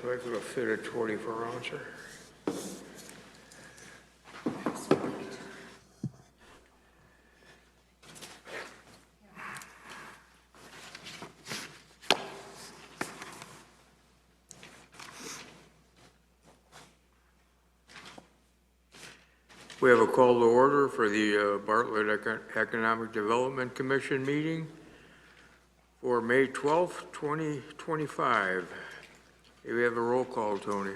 looks like it'll fit a 24 ouncer. We have a call to order for the Bartlett Economic Development Commission meeting for May 12th, 2025. Here we have a roll call, Tony.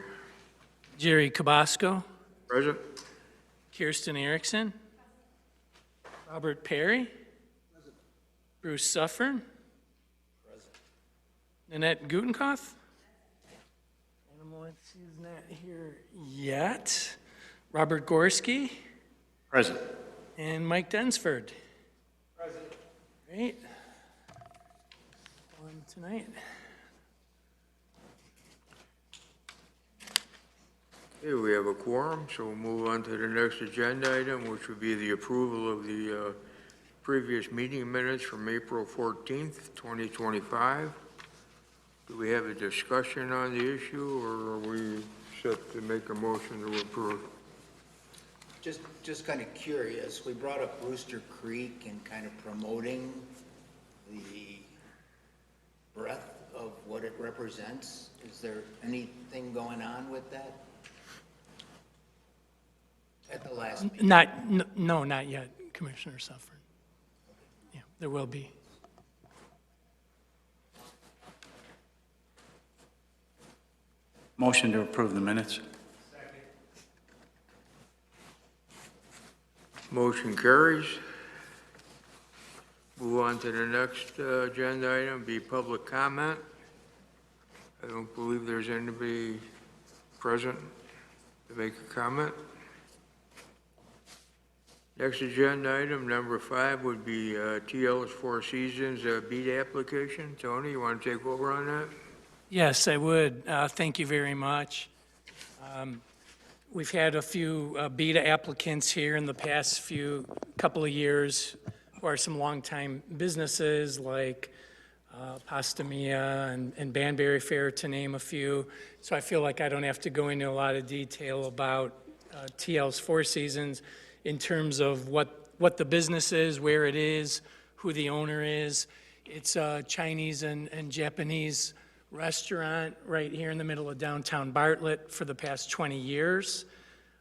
Jerry Cabasco. Present. Kirsten Erickson. Robert Perry. Present. Bruce Suffern. Present. Nanette Gutenkopf. She's not here yet. Robert Gorski. Present. And Mike Densford. Present. Great. On tonight. Okay, we have a quorum, so we'll move on to the next agenda item, which would be the approval of the previous meeting minutes from April 14th, 2025. Do we have a discussion on the issue, or are we set to make a motion to approve? Just kind of curious, we brought up Rooster Creek and kind of promoting the breadth of what it represents. Is there anything going on with that? At the last meeting? No, not yet, Commissioner Suffern. Yeah, there will be. Motion to approve the minutes. Motion carries. Move on to the next agenda item, be public comment. I don't believe there's anybody present to make a comment. Next agenda item, number 5, would be TL's Four Seasons BEDA application. Tony, you want to take over on that? Yes, I would. Thank you very much. We've had a few BEDA applicants here in the past couple of years who are some longtime businesses like Pasta Mia and Banbury Fair, to name a few. So I feel like I don't have to go into a lot of detail about TL's Four Seasons in terms of what the business is, where it is, who the owner is. It's a Chinese and Japanese restaurant right here in the middle of downtown Bartlett for the past 20 years.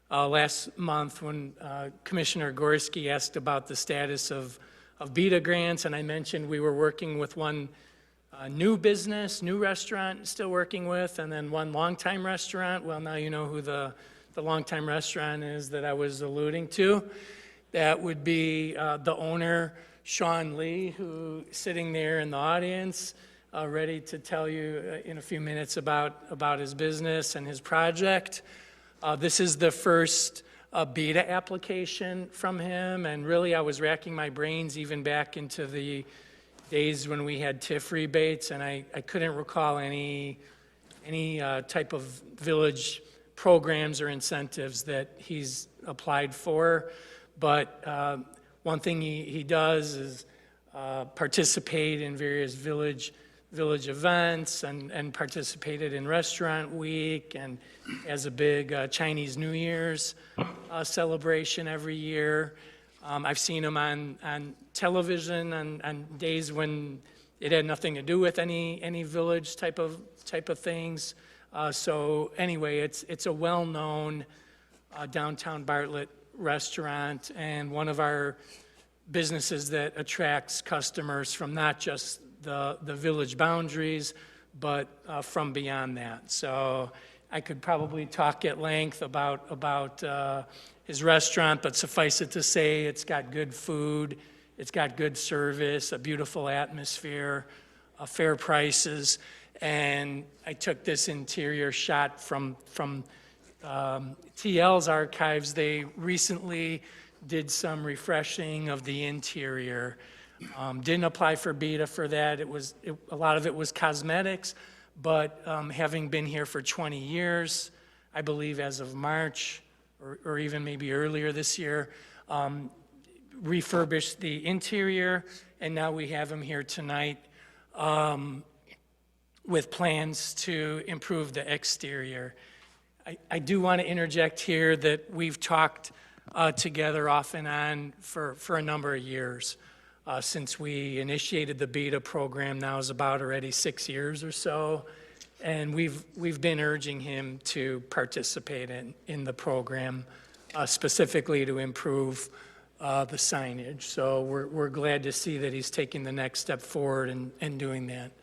Last month, when Commissioner Gorski asked about the status of BEDA grants, and I mentioned we were working with one new restaurant still working with, and then one longtime restaurant. Well, now you know who the longtime restaurant is that I was alluding to. That would be the owner, Sean Lee, who sitting there in the audience, ready to tell you in a few minutes about his business and his project. This is the first BEDA application from him, and really I was racking my brains even back into the days when we had TIF rebates, and I couldn't recall any type of village programs or incentives that he's applied for. But one thing he does is participate in various village events and participated in Restaurant Week and has a big Chinese New Year's celebration every year. I've seen him on television on days when it had nothing to do with any village type of things. So anyway, it's a well-known downtown Bartlett restaurant and one of our businesses that attracts customers from not just the village boundaries, but from beyond that. So I could probably talk at length about his restaurant, but suffice it to say, it's got good food, it's got good service, a beautiful atmosphere, fair prices, and I took this interior shot from TL's archives. They recently did some refreshing of the interior. Didn't apply for BEDA for that. A lot of it was cosmetics, but having been here for 20 years, I believe as of March, or even maybe earlier this year, refurbished the interior, and now we have him here tonight. with plans to improve the exterior. I do want to interject here that we've talked together off and on for a number of years. Since we initiated the BEDA program, now is about already 6 years or so. And we've been urging him to participate in the program, specifically to improve the signage. So we're glad to see that he's taking the next step forward and doing that.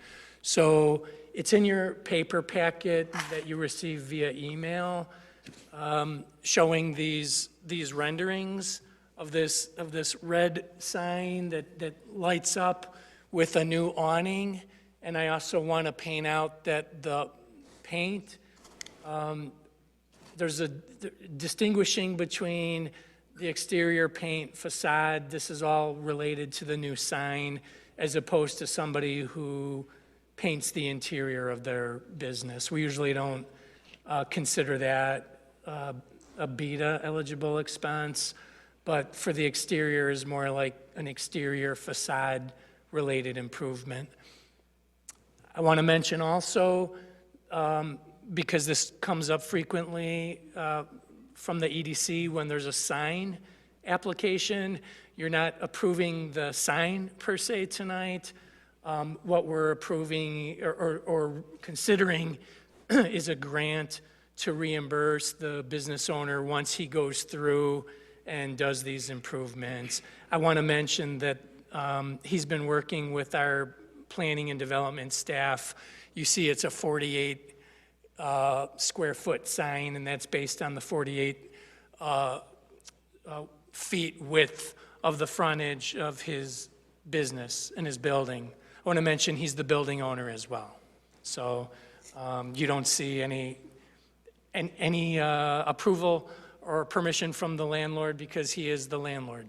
So it's in your paper packet that you received via email, showing these renderings of this red sign that lights up with a new awning. And I also want to paint out that the paint, there's a distinguishing between the exterior paint facade, this is all related to the new sign, as opposed to somebody who paints the interior of their business. We usually don't consider that a BEDA eligible expense, but for the exterior is more like an exterior facade related improvement. I want to mention also, because this comes up frequently from the EDC when there's a sign application, you're not approving the sign per se tonight. What we're approving or considering is a grant to reimburse the business owner once he goes through and does these improvements. I want to mention that he's been working with our planning and development staff. You see it's a 48 square foot sign, and that's based on the 48 feet width of the frontage of his business and his building. I want to mention he's the building owner as well. So you don't see any approval or permission from the landlord because he is the landlord.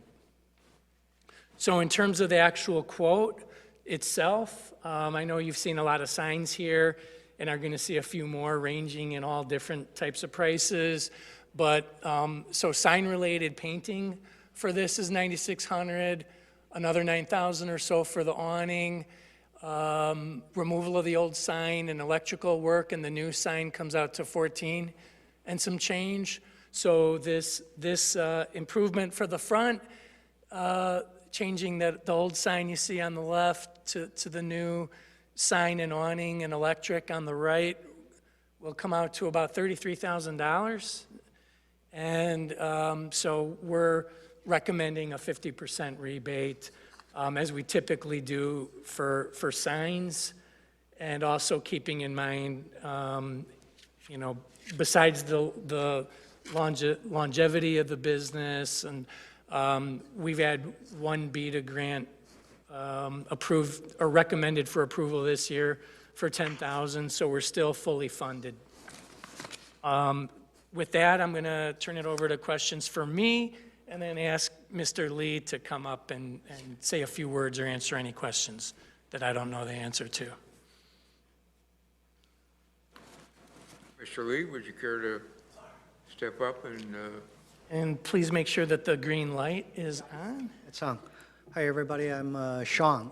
So in terms of the actual quote itself, I know you've seen a lot of signs here and are going to see a few more ranging in all different types of prices. But so sign-related painting for this is $9,600, another $9,000 or so for the awning. Removal of the old sign and electrical work, and the new sign comes out to $14,000 and some change. So this improvement for the front, changing the old sign you see on the left to the new sign and awning and electric on the right will come out to about $33,000. And so we're recommending a 50% rebate, as we typically do for signs, and also keeping in mind, besides the longevity of the business, and we've had one BEDA grant approved or recommended for approval this year for $10,000, so we're still fully funded. With that, I'm going to turn it over to questions for me, and then ask Mr. Lee to come up and say a few words or answer any questions that I don't know the answer to. Mr. Lee, would you care to step up and, And please make sure that the green light is on. It's on. Hi, everybody. I'm Sean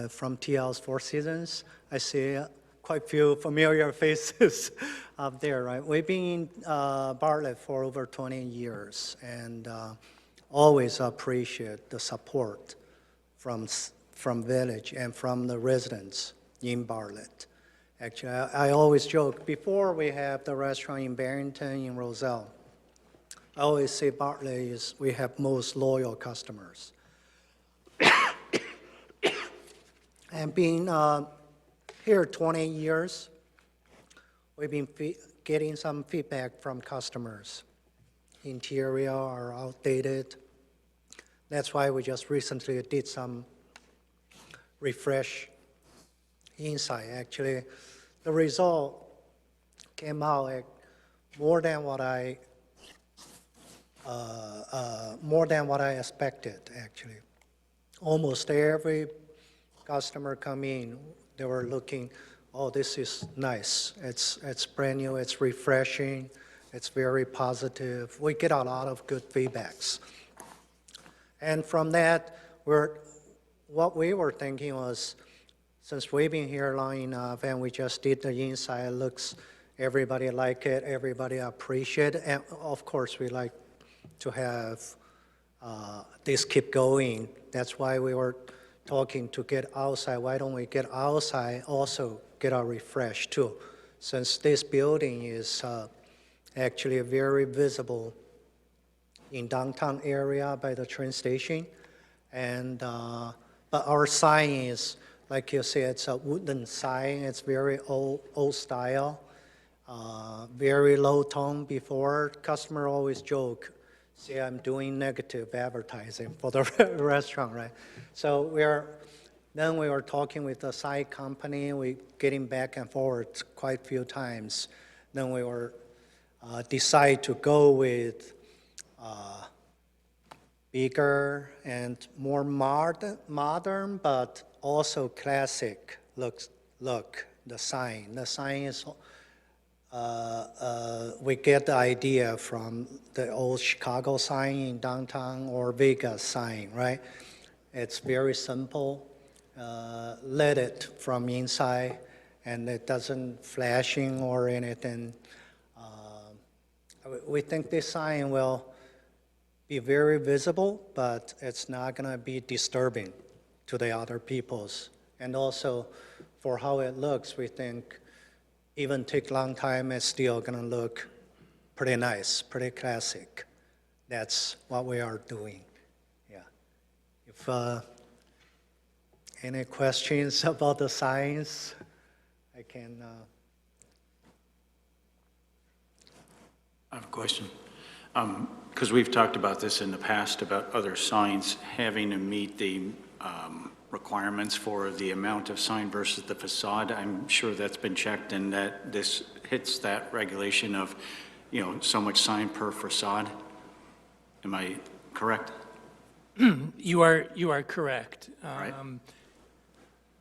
from TL's Four Seasons. I see quite a few familiar faces up there, right? We've been in Bartlett for over 20 years, and always appreciate the support from Village and from the residents in Bartlett. Actually, I always joke, before we have the restaurant in Barrington, in Roselle, I always say Bartlett we have most loyal customers. And being here 20 years, we've been getting some feedback from customers. Interior are outdated. That's why we just recently did some refresh inside. Actually, the result came out more than what I expected. Actually, almost every customer come in, they were looking, oh, this is nice. It's brand new. It's refreshing. It's very positive. We get a lot of good feedbacks. And from that, what we were thinking was, since we've been here long enough and we just did the inside, looks, everybody like it, everybody appreciate it. And of course, we like to have this keep going. That's why we were talking to get outside. Why don't we get outside, also get a refresh too? Since this building is actually very visible in downtown area by the train station. And, but our sign is, like you said, it's a wooden sign. It's very old style, very low tone before. Customer always joke, say I'm doing negative advertising for the restaurant, right? So then we were talking with the sign company. We getting back and forth quite a few times. Then we were decide to go with bigger and more modern, but also classic look, the sign. The sign is, we get the idea from the old Chicago sign in downtown or Vegas sign, right? It's very simple, lit it from inside, and it doesn't flashing or anything. We think this sign will be very visible, but it's not gonna be disturbing to the other peoples. And also, for how it looks, we think even take long time, it's still gonna look pretty nice, pretty classic. That's what we are doing, yeah. If any questions about the signs, I can. I have a question. Because we've talked about this in the past, about other signs having to meet the requirements for the amount of sign versus the facade. I'm sure that's been checked and that this hits that regulation of, so much sign per facade. Am I correct? You are correct. Right.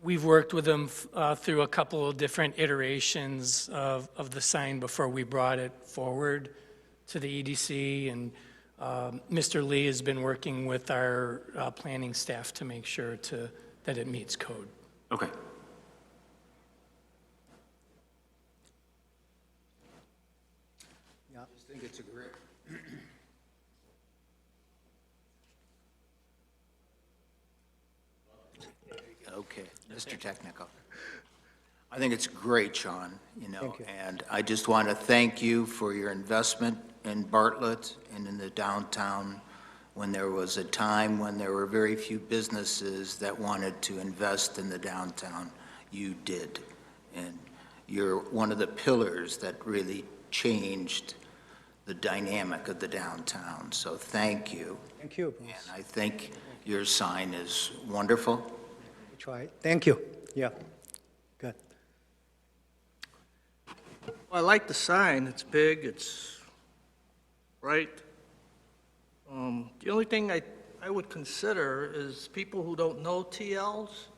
We've worked with them through a couple of different iterations of the sign before we brought it forward to the EDC, and Mr. Lee has been working with our planning staff to make sure that it meets code. Okay. I just think it's a great. Okay, Mr. Technical. I think it's great, Sean, Thank you. and I just want to thank you for your investment in Bartlett and in the downtown when there was a time when there were very few businesses that wanted to invest in the downtown. You did, and you're one of the pillars that really changed the dynamic of the downtown, so thank you. Thank you, Bruce. And I think your sign is wonderful. We tried. Thank you, yeah, good. Well, I like the sign. It's big, it's bright. The only thing I would consider is people who don't know TL's,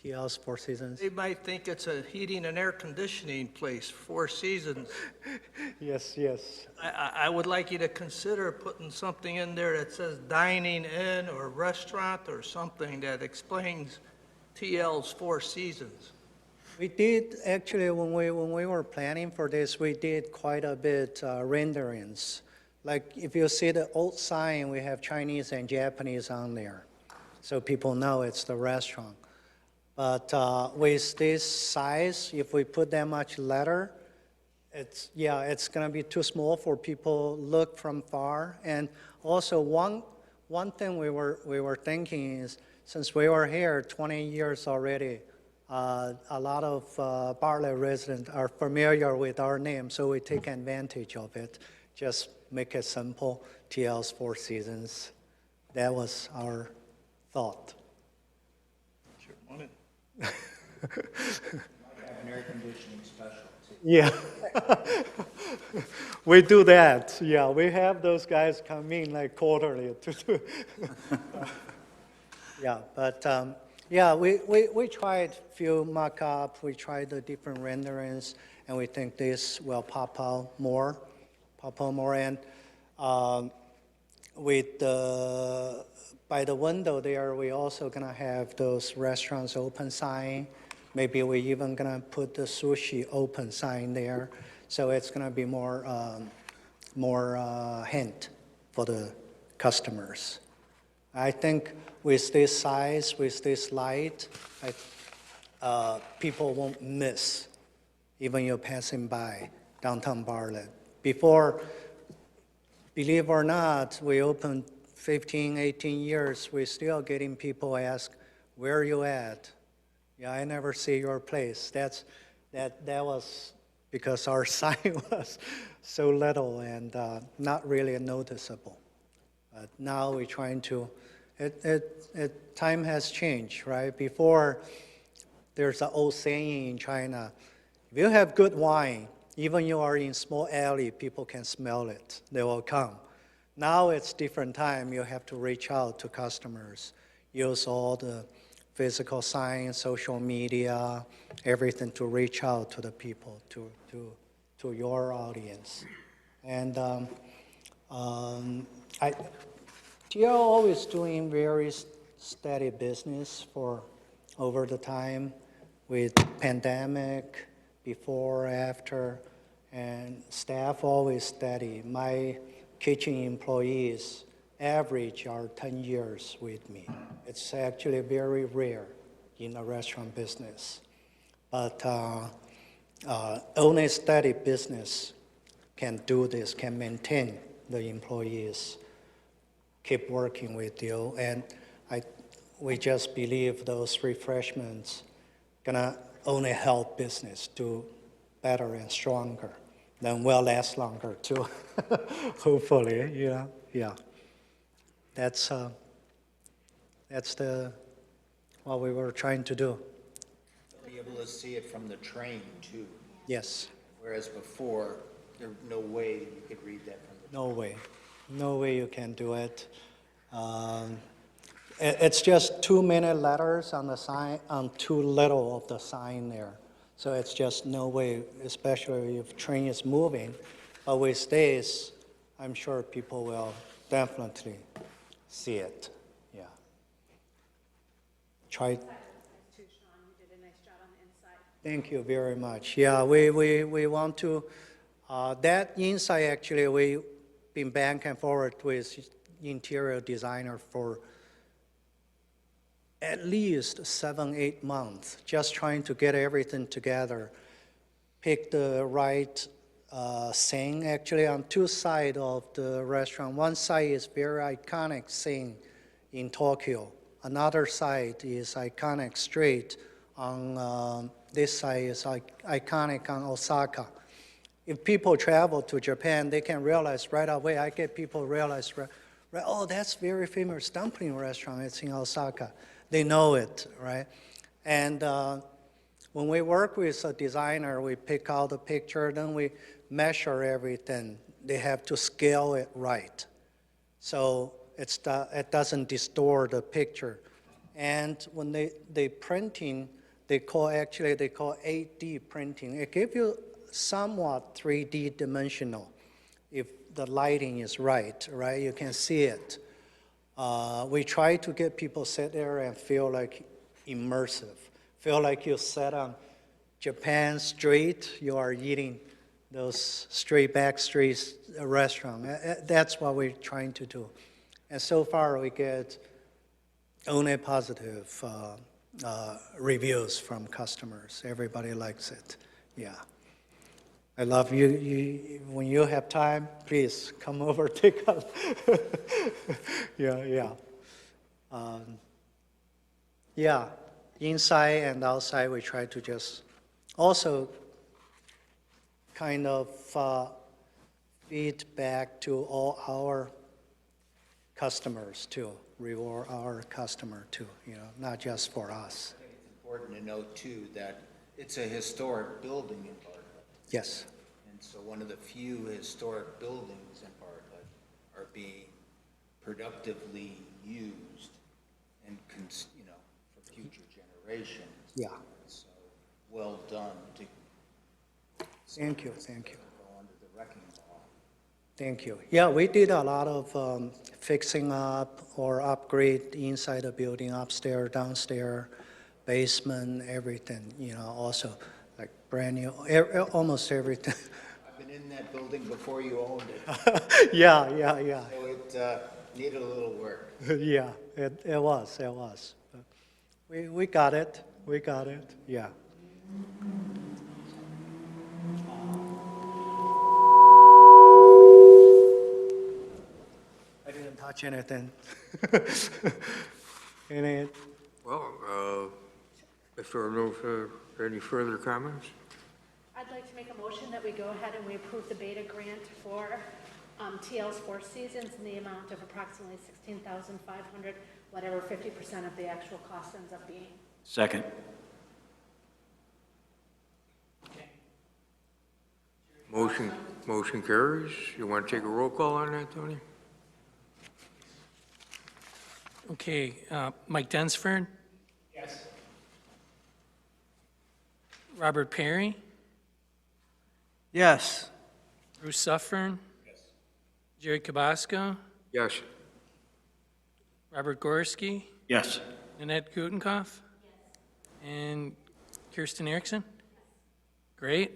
TL's Four Seasons. they might think it's a heating and air conditioning place, Four Seasons. Yes, yes. I would like you to consider putting something in there that says dining in or restaurant or something that explains TL's Four Seasons. We did, actually, when we were planning for this, we did quite a bit renderings. Like, if you see the old sign, we have Chinese and Japanese on there, so people know it's the restaurant. But with this size, if we put that much letter, it's gonna be too small for people look from far. And also, one thing we were thinking is, since we were here 20 years already, a lot of Bartlett residents are familiar with our name, so we take advantage of it. Just make it simple, TL's Four Seasons. That was our thought. Sure, want it? Have an air conditioning special. Yeah. We do that, yeah. We have those guys come in like quarterly to do. Yeah, but yeah, we tried few mock-up, we tried the different renderings, and we think this will pop out more. And with by the window there, we also gonna have those restaurants open sign, Maybe we even gonna put the sushi open sign there, so it's gonna be more hint for the customers. I think with this size, with this light, people won't miss, even you're passing by downtown Bartlett. Before, believe or not, we opened 15, 18 years, we're still getting people ask, where are you at? Yeah, I never see your place. That was because our sign was so little and not really noticeable. But now we're trying to, time has changed, right? Before, there's an old saying in China, if you have good wine, even you are in small alley, people can smell it. They will come. Now it's different time. You have to reach out to customers, use all the physical signs, social media, everything to reach out to the people, to your audience. And TL always doing very steady business for over the time with pandemic, before, after, and staff always steady. My kitchen employees average are 10 years with me. It's actually very rare in the restaurant business. But only steady business can do this, can maintain the employees, keep working with you. And we just believe those refreshments gonna only help business do better and stronger. Then will last longer too, hopefully, yeah. That's what we were trying to do. Be able to see it from the train too, Yes, whereas before, there's no way you could read that from the train. no way you can do it. It's just 2-minute letters on the sign, on too little of the sign there. So it's just no way, especially if train is moving. But with this, I'm sure people will definitely see it, yeah. Try. Too, Sean, you did a nice job on the inside. Thank you very much. Yeah, we want to, that inside actually, we've been back and forth with interior designer for at least 7-8 months, just trying to get everything together, pick the right scene. Actually, on two sides of the restaurant, one side is very iconic scene in Tokyo. Another side is iconic street. On this side is iconic on Osaka. If people travel to Japan, they can realize right away. I get people realize, oh, that's very famous dumpling restaurant. It's in Osaka. They know it, right? And when we work with a designer, we pick out the picture, then we measure everything. They have to scale it right. So it doesn't distort the picture. And when they printing, they call 8D printing. It gives you somewhat 3D dimensional if the lighting is right? You can see it. We try to get people sit there and feel like immersive, feel like you sat on Japan street, you are eating those back streets restaurant. That's what we're trying to do. And so far we get only positive reviews from customers. Everybody likes it, yeah. I love you. When you have time, please come over, take a yeah. Yeah, inside and outside, we try to just also kind of feed back to all our customers too, reward our customer too, not just for us. I think it's important to note too that it's a historic building in Bartlett. Yes. And so one of the few historic buildings in Bartlett are being productively used and, for future generations. Yeah. So well done to Thank you. go under the wrecking ball. Thank you. Yeah, we did a lot of fixing up or upgrade inside the building, upstairs, downstairs, basement, everything, also like brand new, almost everything. I've been in that building before you owned it, Yeah. so it needed a little work. Yeah, it was. But we got it, yeah. I didn't touch anything. Any, Well, if there are any further comments? I'd like to make a motion that we go ahead and we approve the BEDA grant for TL's Four Seasons in the amount of approximately $16,500, whatever 50% of the actual cost ends up being. Second. Motion carries. You want to take a roll call on that, Tony? Okay, Mike Densford? Yes. Robert Perry? Yes. Bruce Suffern? Yes. Jerry Kabasco? Yes. Robert Gorski? Yes. Nanette Gutenkopf? And Kirsten Erickson? Great.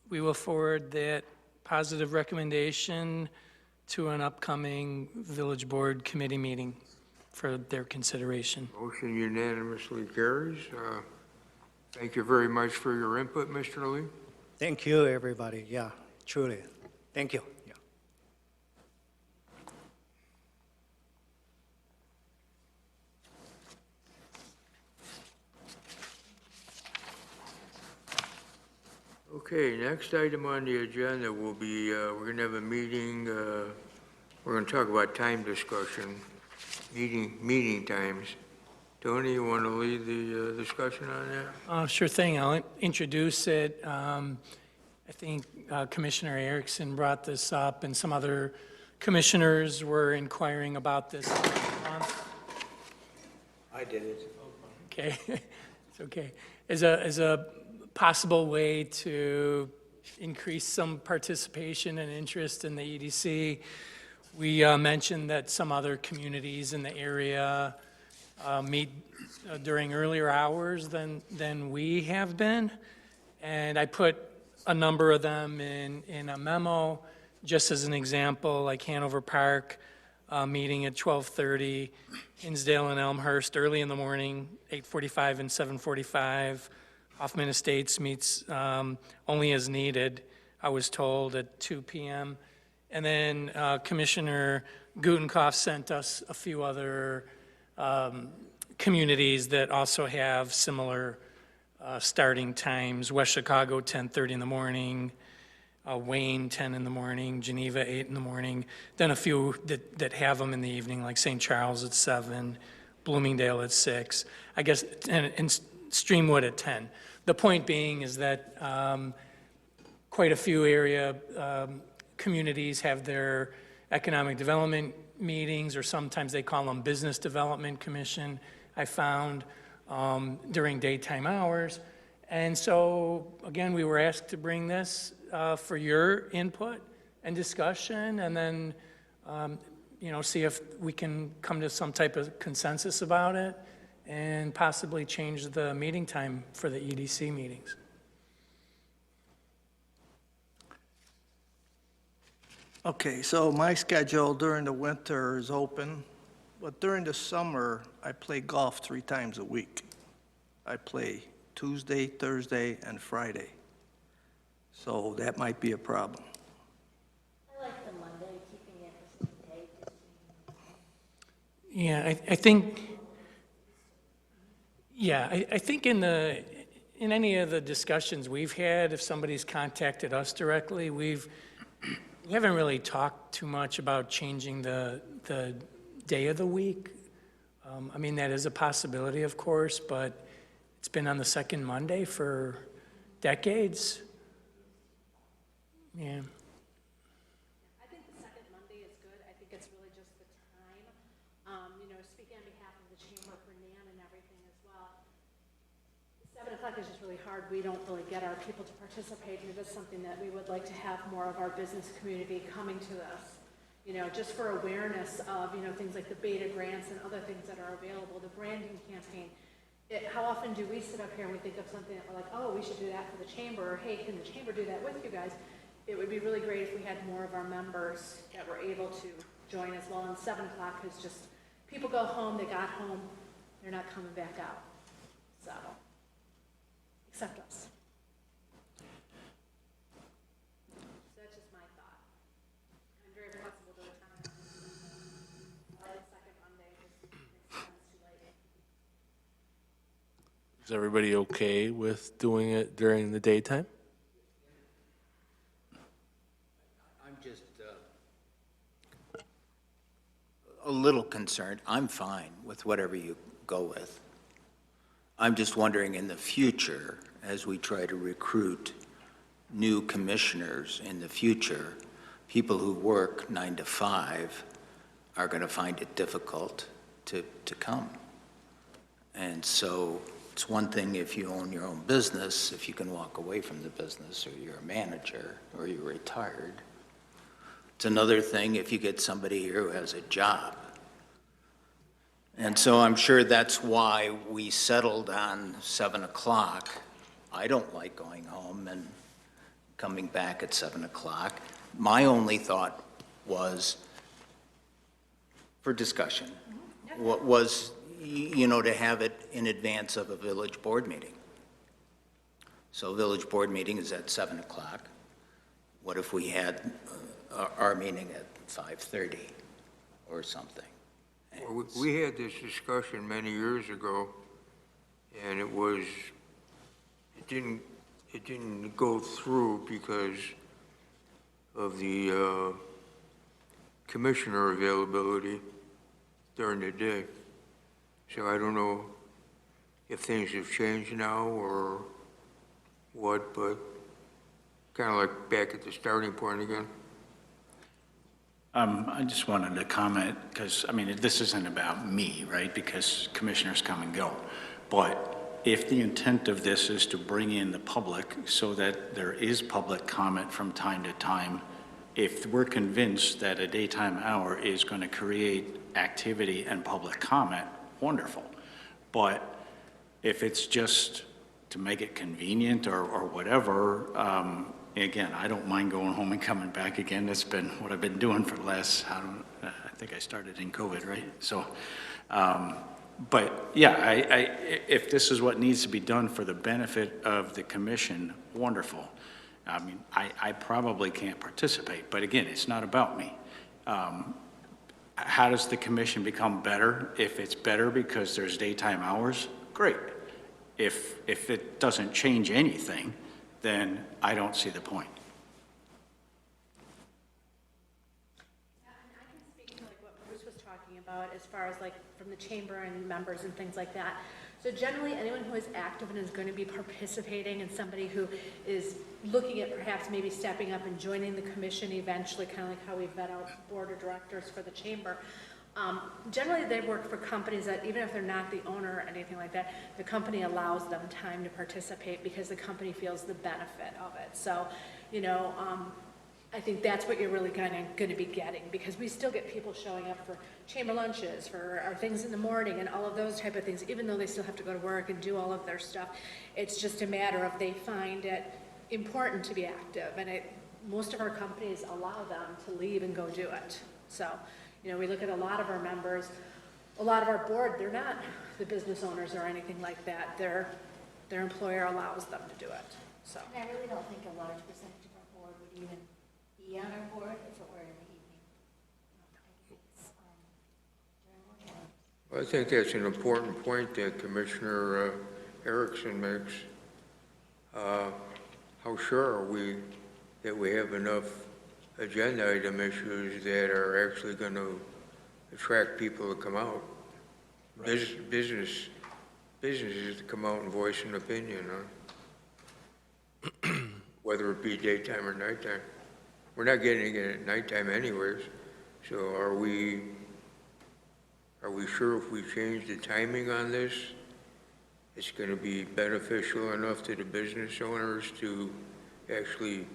We will forward that positive recommendation to an upcoming Village Board Committee meeting for their consideration. Motion unanimously carries. Thank you very much for your input, Mr. Lee. thank you, everybody, yeah, truly, thank you, yeah. Okay, next item on the agenda will be, we're going to have a meeting, we're going to talk about time discussion, meeting times. Tony, you want to lead the discussion on that? Sure thing. I'll introduce it. I think Commissioner Erickson brought this up, and some other commissioners were inquiring about this month. I did it. Okay, it's okay. As a possible way to increase some participation and interest in the EDC, we mentioned that some other communities in the area meet during earlier hours than we have been. And I put a number of them in a memo, just as an example, like Hanover Park, meeting at 12:30, Hinsdale and Elmhurst early in the morning, 8:45 and 7:45. Hoffman Estates meets only as needed, I was told, at 2 p.m. And then Commissioner Gutenkopf sent us a few other communities that also have similar starting times. West Chicago, 10:30 in the morning, Wayne, 10 in the morning, Geneva, 8 in the morning. Then a few that have them in the evening, like St. Charles at 7, Bloomingdale at 6, I guess, and Streamwood at 10. The point being is that quite a few area communities have their economic development meetings, or sometimes they call them business development commission, I found, during daytime hours. And so, again, we were asked to bring this for your input and discussion, and then, see if we can come to some type of consensus about it, and possibly change the meeting time for the EDC meetings. Okay, so my schedule during the winter is open, but during the summer, I play golf 3 times a week. I play Tuesday, Thursday, and Friday. So that might be a problem. I like the Monday, keeping it the same day. Yeah, I think, I think in any of the discussions we've had, if somebody's contacted us directly, we haven't really talked too much about changing the day of the week. I mean, that is a possibility, of course, but it's been on the second Monday for decades. Yeah. I think the second Monday is good. I think it's really just the time. Speaking on behalf of the chamber for Nan and everything as well. 7 o'clock is just really hard. We don't really get our people to participate, and it is something that we would like to have more of our business community coming to us. Just for awareness of, things like the BEDA grants and other things that are available, the branding campaign. how often do we sit up here and we think of something that we're like, oh, we should do that for the chamber, or hey, can the chamber do that with you guys? It would be really great if we had more of our members that were able to join as well. And 7 o'clock is just, people go home, they got home, they're not coming back out. So, except us. So that's just my thought. I'm very flexible to the time. The second Monday just makes sense too late. Is everybody okay with doing it during the daytime? I'm just a little concerned. I'm fine with whatever you go with. I'm just wondering in the future, as we try to recruit new commissioners in the future, people who work 9 to 5 are going to find it difficult to come. And so it's one thing if you own your own business, if you can walk away from the business, or you're a manager, or you're retired. It's another thing if you get somebody here who has a job. And so I'm sure that's why we settled on 7 o'clock. I don't like going home and coming back at 7 o'clock. My only thought was, for discussion, what was, to have it in advance of a village board meeting. So village board meeting is at 7 o'clock. What if we had our meeting at 5:30 or something? Well, we had this discussion many years ago, and it didn't go through because of the commissioner availability during the day. So I don't know if things have changed now or what, but kind of like back at the starting point again. I just wanted to comment, because, this isn't about me, right? Because commissioners come and go. But if the intent of this is to bring in the public so that there is public comment from time to time, if we're convinced that a daytime hour is going to create activity and public comment, wonderful. But if it's just to make it convenient or whatever, again, I don't mind going home and coming back again. That's been what I've been doing for the last, I think I started in COVID, right? So, but yeah, if this is what needs to be done for the benefit of the commission, wonderful. I probably can't participate, but again, it's not about me. How does the commission become better? If it's better because there's daytime hours, great. If it doesn't change anything, then I don't see the point. Yeah, and I can speak to like what Bruce was talking about as far as like from the chamber and members and things like that. So generally, anyone who is active and is going to be participating and somebody who is looking at perhaps maybe stepping up and joining the commission eventually, kind of like how we vet out board of directors for the chamber. Generally, they work for companies that, even if they're not the owner or anything like that, the company allows them time to participate because the company feels the benefit of it. So, I think that's what you're really going to be getting, because we still get people showing up for chamber lunches, for our things in the morning, and all of those type of things, even though they still have to go to work and do all of their stuff. It's just a matter of they find it important to be active, and most of our companies allow them to leave and go do it. So, we look at a lot of our members, a lot of our board, they're not the business owners or anything like that. Their employer allows them to do it, so. And I really don't think a large percentage of our board would even be on our board if it were in the evening. I think it's during work hours. I think that's an important point that Commissioner Erickson makes. How sure are we that we have enough agenda item issues that are actually going to attract people to come out? Businesses to come out and voice an opinion, whether it be daytime or nighttime. We're not getting it at nighttime anyways, so are we sure if we change the timing on this, it's going to be beneficial enough to the business owners to actually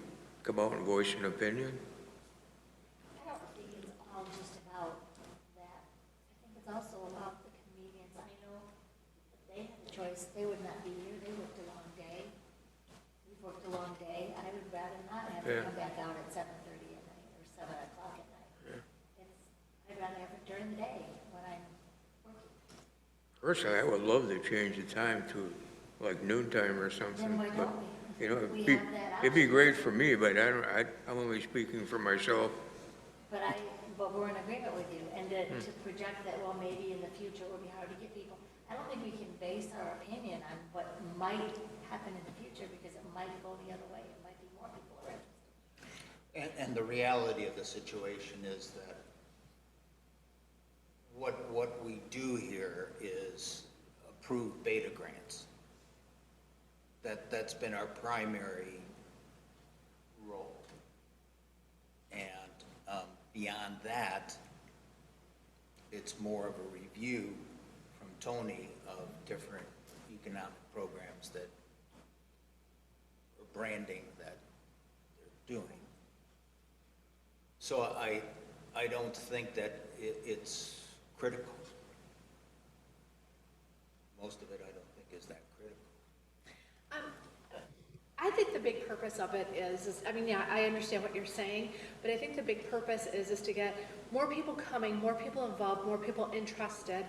come out and voice an opinion? I don't think it's all just about that. I think it's also about the convenience. I know if they have a choice, they would not be here, they worked a long day. We've worked a long day, I would rather not have to Yeah. come back out at 7:30 at night, or 7 o'clock at night. I'd rather have it during the day, when I'm working. Personally, I would love to change the time to like noontime or something. Then why but, don't we? You know, We it'd be, have that it'd be option. great for me, but I'm only speaking for myself. But we're in agreement with you, and to project that, well, maybe in the future it will be hard to get people. I don't think we can base our opinion on what might happen in the future, because it might go the other way, it might be more people are interested. And the reality of the situation is that what we do here is approve BEDA grants. That's been our primary role. And beyond that, it's more of a review from Tony of different economic programs that, or branding that they're doing. So I don't think that it's critical. Most of it, I don't think, is that critical. I think the big purpose of it is, I mean, yeah, I understand what you're saying, but I think the big purpose is to get more people coming, more people involved, more people interested,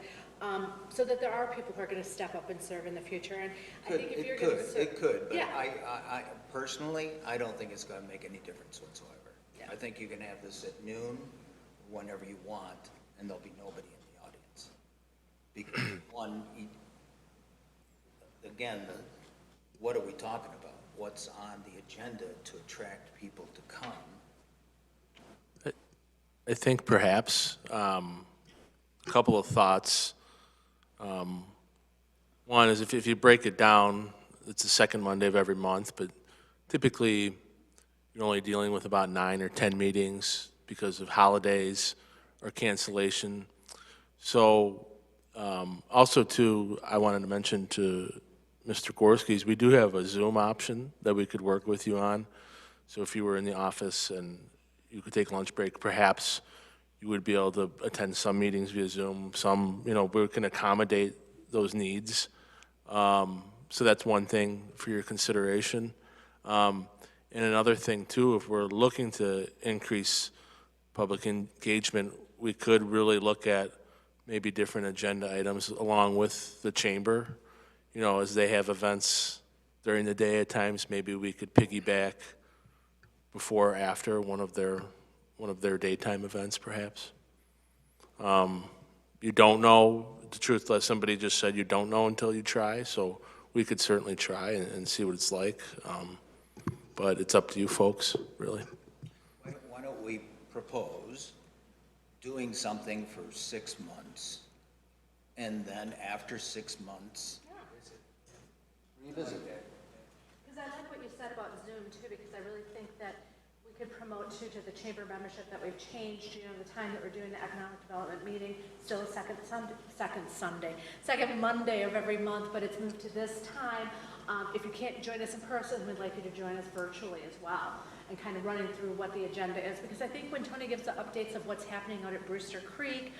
so that there are people who are going to step up and serve in the future. And I think if you're going to serve. It could, but Yeah. I personally, I don't think it's gonna make any difference whatsoever. Yeah. I think you can have this at noon, whenever you want, and there'll be nobody in the audience. Because again, what are we talking about? What's on the agenda to attract people to come? I think perhaps a couple of thoughts. One is if you break it down, it's the second Monday of every month, but typically you're only dealing with about 9 or 10 meetings because of holidays or cancellation. So also too, I wanted to mention to Mr. Gorski's, we do have a Zoom option that we could work with you on. So if you were in the office and you could take lunch break, perhaps you would be able to attend some meetings via Zoom. Some, we can accommodate those needs. So that's one thing for your consideration. And another thing too, if we're looking to increase public engagement, we could really look at maybe different agenda items along with the chamber. As they have events during the day at times, maybe we could piggyback before or after one of their daytime events, perhaps. You don't know, the truth, like somebody just said, you don't know until you try, so we could certainly try and see what it's like. But it's up to you folks, really. Why don't we propose doing something for 6 months, and then after 6 months, revisit it. Because I like what you said about Zoom too, because I really think that we could promote too to the chamber membership that we've changed, the time that we're doing the economic development meeting, still a second Monday of every month, but it's moved to this time. If you can't join us in person, we'd like you to join us virtually as well, and kind of running through what the agenda is. Because I think when Tony gives the updates of what's happening out at Brewster Creek,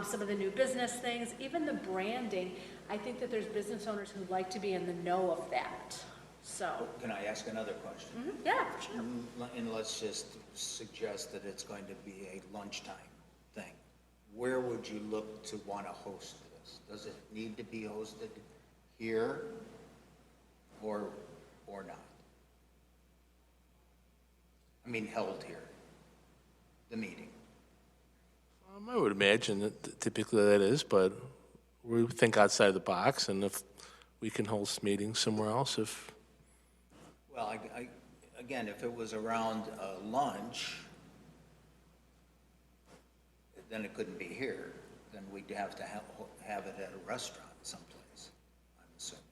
some of the new business things, even the branding, I think that there's business owners who like to be in the know of that. So, Can I ask another question? yeah, for sure. And let's just suggest that it's going to be a lunchtime thing. Where would you look to want to host this? Does it need to be hosted here or not? I mean, held here, the meeting. I would imagine that typically that is, but we think outside the box, and if we can host meetings somewhere else, if Well, again, if it was around lunch, then it couldn't be here. Then we'd have to have it at a restaurant someplace, I'm assuming.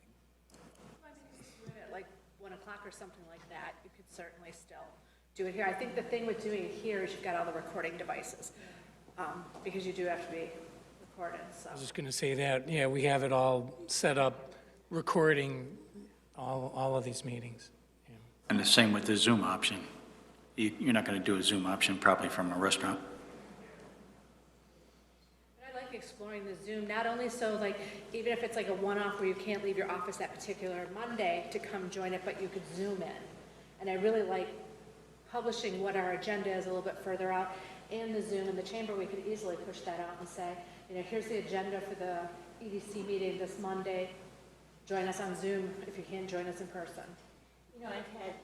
At like 1 o'clock or something like that, you could certainly still do it here. I think the thing with doing it here is you've got all the recording devices, because you do have to be recorded, so. I was just going to say that, yeah, we have it all set up, recording all of these meetings. Yeah. And the same with the Zoom option. You're not going to do a Zoom option probably from a restaurant. But I like like exploring the Zoom, not only so like, even if it's like a one-off where you can't leave your office that particular Monday to come join it, but you could Zoom in. And I really like publishing what our agenda is a little bit further out. In the Zoom in the chamber, we could easily push that out and say, you know, here's the agenda for the EDC meeting this Monday. Join us on Zoom if you can't join us in person. You know, I've had,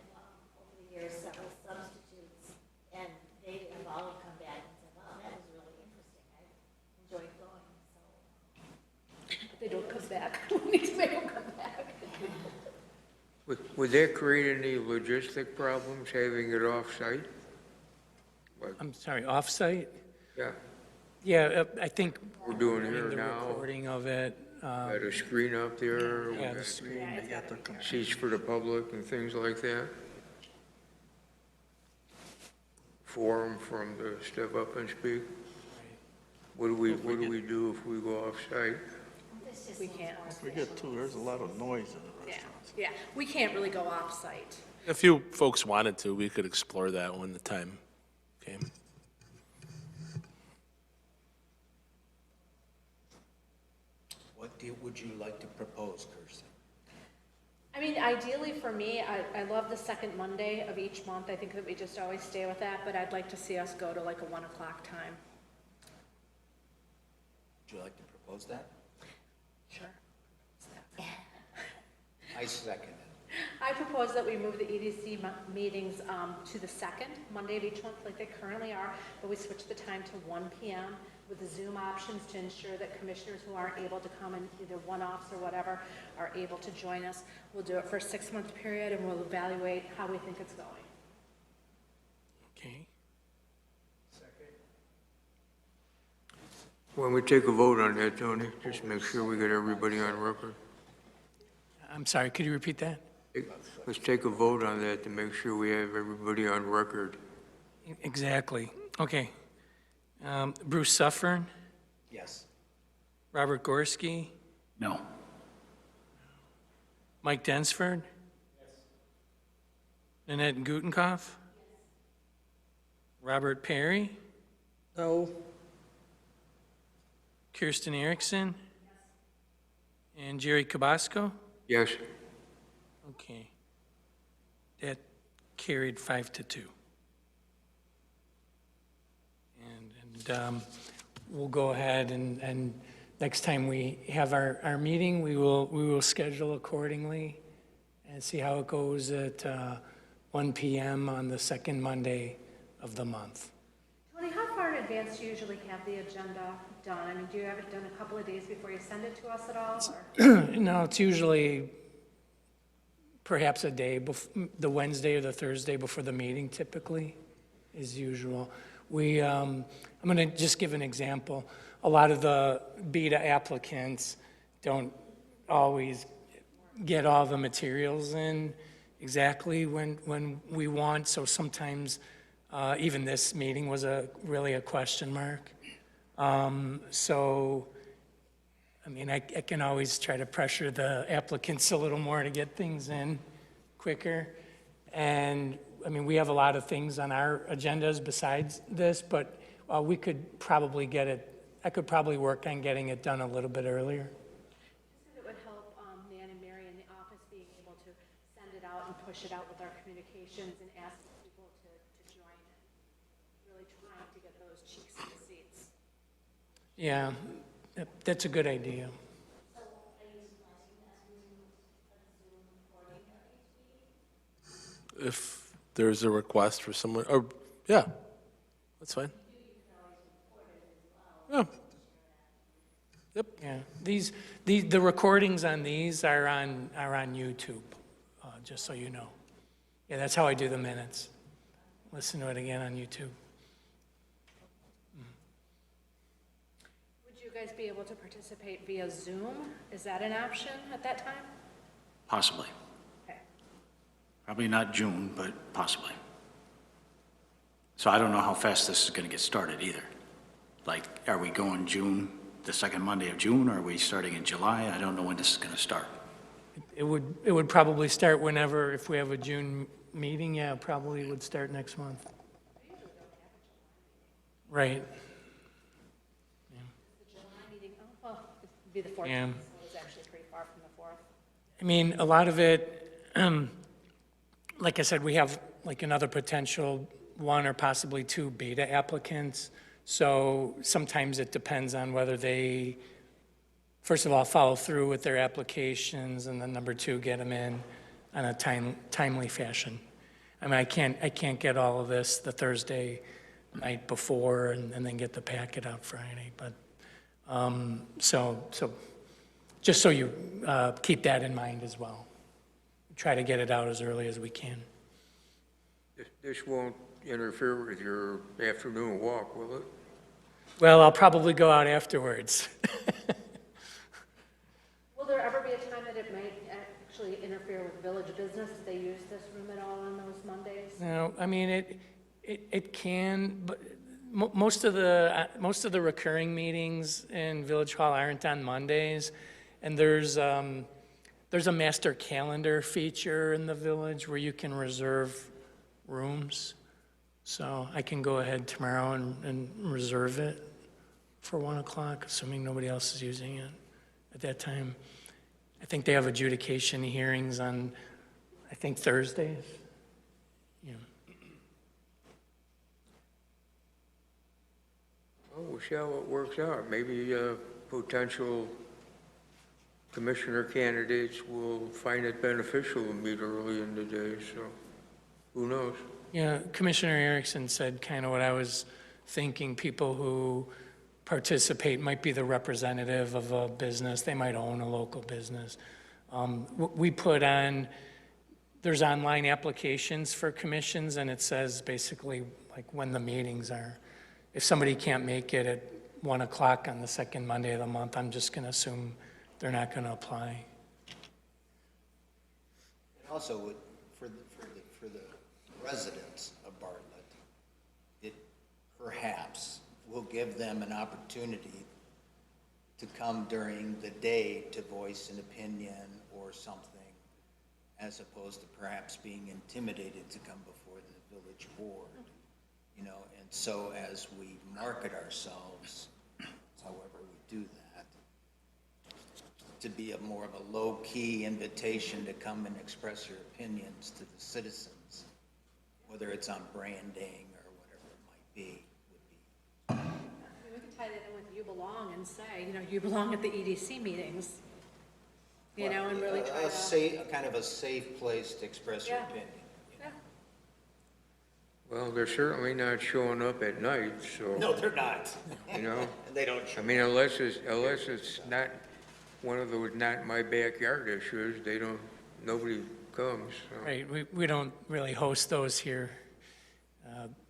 over the years, several substitutes, and they've all come back and said, wow, that was really interesting. I enjoyed going, so. But they don't come back. We need to make them come back. Would that create any logistic problems, having it off-site? I'm sorry, off-site? Yeah, Yeah, I think we're doing doing here the now, recording of it. got a screen up there, we Yeah, the got screen. seats for the public and things like that. Forum from the step up and speak. What do we do if we go off-site? This just We seems can't. more We get too, there's a lot of noise in the Yeah, restaurants. yeah. We can't really go off-site. If you folks wanted to, we could explore that when the time came. Would you like to propose, Kirsten? I mean, ideally for me, I love the second Monday of each month. I think that we just always stay with that, but I'd like to see us go to like a 1 o'clock time. Would you like to propose that? Sure. I second it. I propose that we move the EDC meetings to the second Monday of each month like they currently are, but we switch the time to 1 p.m. with the Zoom options to ensure that commissioners who aren't able to come in either one-offs or whatever are able to join us. We'll do it for a 6-month period and we'll evaluate how we think it's going. Okay. When we take a vote on that, Tony, just make sure we get everybody on record. I'm sorry, could you repeat that? Let's take a vote on that to make sure we have everybody on record. Exactly. Okay. Bruce Suffern, Yes. Robert Gorski, No. Mike Densford? Nanette Gutenkopf? Robert Perry? No. Kirsten Erickson? And Jerry Cabasco? Yes? Okay. That carried 5-2. And we'll go ahead and next time we have our meeting, we will schedule accordingly and see how it goes at 1 p.m. on the second Monday of the month. Tony, how far in advance do you usually have the agenda done? I mean, do you have it done a couple of days before you send it to us at all? Or? No, it's usually perhaps a day, the Wednesday or the Thursday before the meeting typically is usual. I'm going to just give an example. A lot of the BEDA applicants don't always get all the materials in exactly when we want, so sometimes even this meeting was really a question mark. So, I mean, I can always try to pressure the applicants a little more to get things in quicker. And, I mean, we have a lot of things on our agendas besides this, but we could probably I could probably work on getting it done a little bit earlier. Just it would help Nan and Mary in the office being able to send it out and push it out with our communications and ask people to join in. Really trying to get those cheeks in the seats. Yeah, that's a good idea. If there's a request for someone, or, yeah, that's fine. Yeah. Yep. Yeah, the recordings on these are on YouTube, just so you know. Yeah, that's how I do the minutes. Listen to it again on YouTube. Would you guys be able to participate via Zoom? Is that an option at that time? Possibly. Okay. Probably not June, but possibly. So I don't know how fast this is going to get started either. Like, are we going June, the second Monday of June, or are we starting in July? I don't know when this is going to start. It would probably start whenever, if we have a June meeting, yeah, it probably would start next month. Right. be the 14th, Yeah. so it's actually pretty far from the 4th. I mean, a lot of it, like I said, we have like another potential one or possibly two beta applicants. So sometimes it depends on whether they, first of all, follow through with their applications, and then number two, get them in on a timely fashion. I mean, I can't get all of this the Thursday night before and then get the packet out Friday, but, so just so you keep that in mind as well. Try to get it out as early as we can. This won't interfere with your afternoon walk, will it? Well, I'll probably go out afterwards. Will there ever be a time that it might actually interfere with village business? Do they use this room at all on those Mondays? No, I mean, it can, but most of the recurring meetings in Village Hall aren't on Mondays. And there's a master calendar feature in the village where you can reserve rooms. So I can go ahead tomorrow and reserve it for 1 o'clock, assuming nobody else is using it at that time. I think they have adjudication hearings on, I think, Thursdays. Yeah. Well, we'll see how it works out. Maybe potential commissioner candidates will find it beneficial to meet early in the day, so who knows? Yeah, Commissioner Erickson said kind of what I was thinking. People who participate might be the representative of a business. They might own a local business. We put on, there's online applications for commissions, and it says basically like when the meetings are. If somebody can't make it at 1 o'clock on the second Monday of the month, I'm just going to assume they're not going to apply. It also would, for the residents of Bartlett, it perhaps will give them an opportunity to come during the day to voice an opinion or something, as opposed to perhaps being intimidated to come before the village board, you know, and so as we market ourselves, however we do that, to be a more of a low-key invitation to come and express your opinions to the citizens, whether it's on branding or whatever it might be, would be. I mean, we can tie that in with you belong and say, you know, you belong at the EDC meetings, you know, and really try to. Kind of a safe place to express your Yeah. opinion. Yeah. Well, they're certainly not showing up at night, so, No, they're not. you know? And they don't show. I mean, unless it's not one of those not my backyard issues, nobody comes, so. Right, we don't really host those here.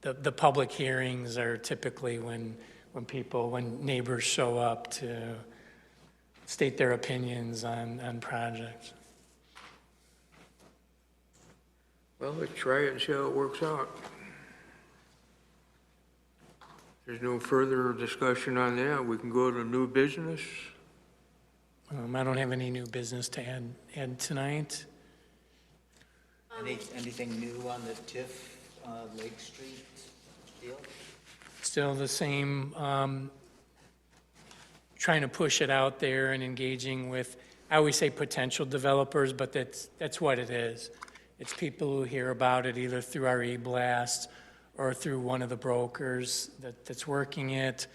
The public hearings are typically when neighbors show up to state their opinions on projects. Well, let's try it and see how it works out. There's no further discussion on that. We can go to new business. I don't have any new business to add tonight. Anything new on the TIF Lake Street deal? Still the same, trying to push it out there and engaging with, I always say potential developers, but that's what it is. It's people who hear about it either through our e-blast or through one of the brokers that's working it,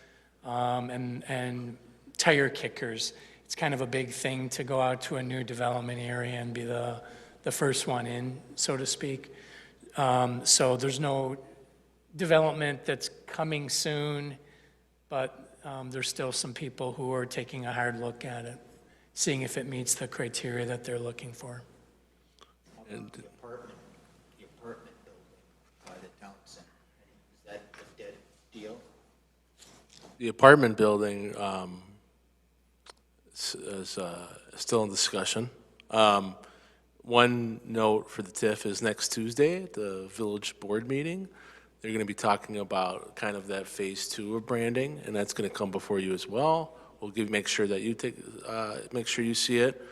and tire kickers. It's kind of a big thing to go out to a new development area and be the first one in, so to speak. So there's no development that's coming soon, but there's still some people who are taking a hard look at it, seeing if it meets the criteria that they're looking for. And the apartment building by the town center, is that a dead deal? The apartment building is still in discussion. One note for the TIF is next Tuesday at the village board meeting, they're going to be talking about kind of that phase 2 of branding, and that's going to come before you as well. We'll make sure that you make sure you see it,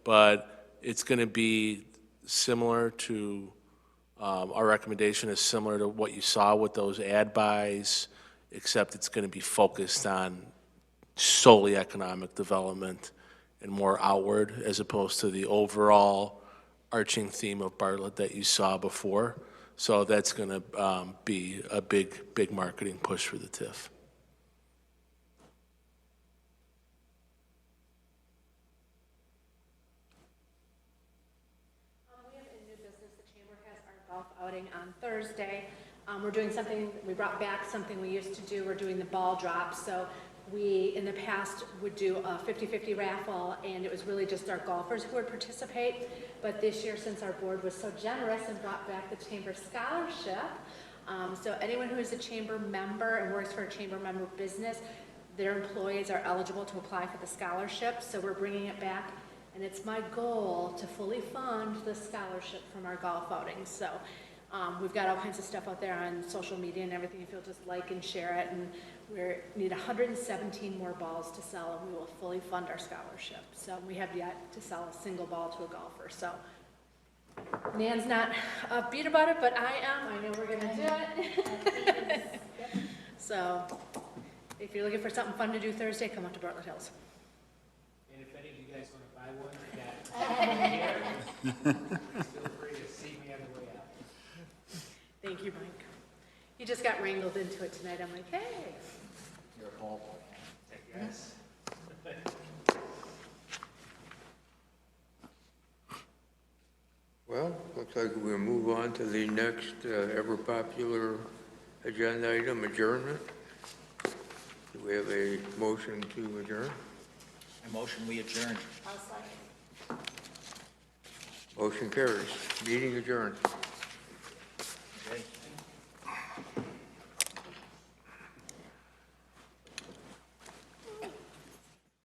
but it's going to be similar to our recommendation is similar to what you saw with those ad buys, except it's going to be focused on solely economic development and more outward, as opposed to the overall arching theme of Bartlett that you saw before. So that's going to be a big marketing push for the TIF. We have a new business, the Chamber has our golf outing on Thursday. We're doing something, we brought back something we used to do, we're doing the ball drop. So we, in the past, would do a 50-50 raffle, and it was really just our golfers who would participate. But this year, since our board was so generous and brought back the Chamber Scholarship, so anyone who is a Chamber member and works for a Chamber member business, their employees are eligible to apply for the scholarship. So we're bringing it back, and it's my goal to fully fund the scholarship from our golf outings. So we've got all kinds of stuff out there on social media and everything. If you'll just like and share it, and we need 117 more balls to sell, and we will fully fund our scholarship. So we have yet to sell a single ball to a golfer. So Nan's not upbeat about it, but I am. I know we're gonna do it. So if you're looking for something fun to do Thursday, come up to Bartlett Hills. And if any of you guys want to buy one, I got here. Feel free to see me on the way out. Thank you, Mike. He just got wrangled into it tonight. I'm like, hey. You're a ball boy. Yes. Well, looks like we'll move on to the next ever-popular agenda item, adjournment. Do we have a motion to adjourn? I motion we adjourn. I'll second. Motion carries. Meeting adjourned. Okay.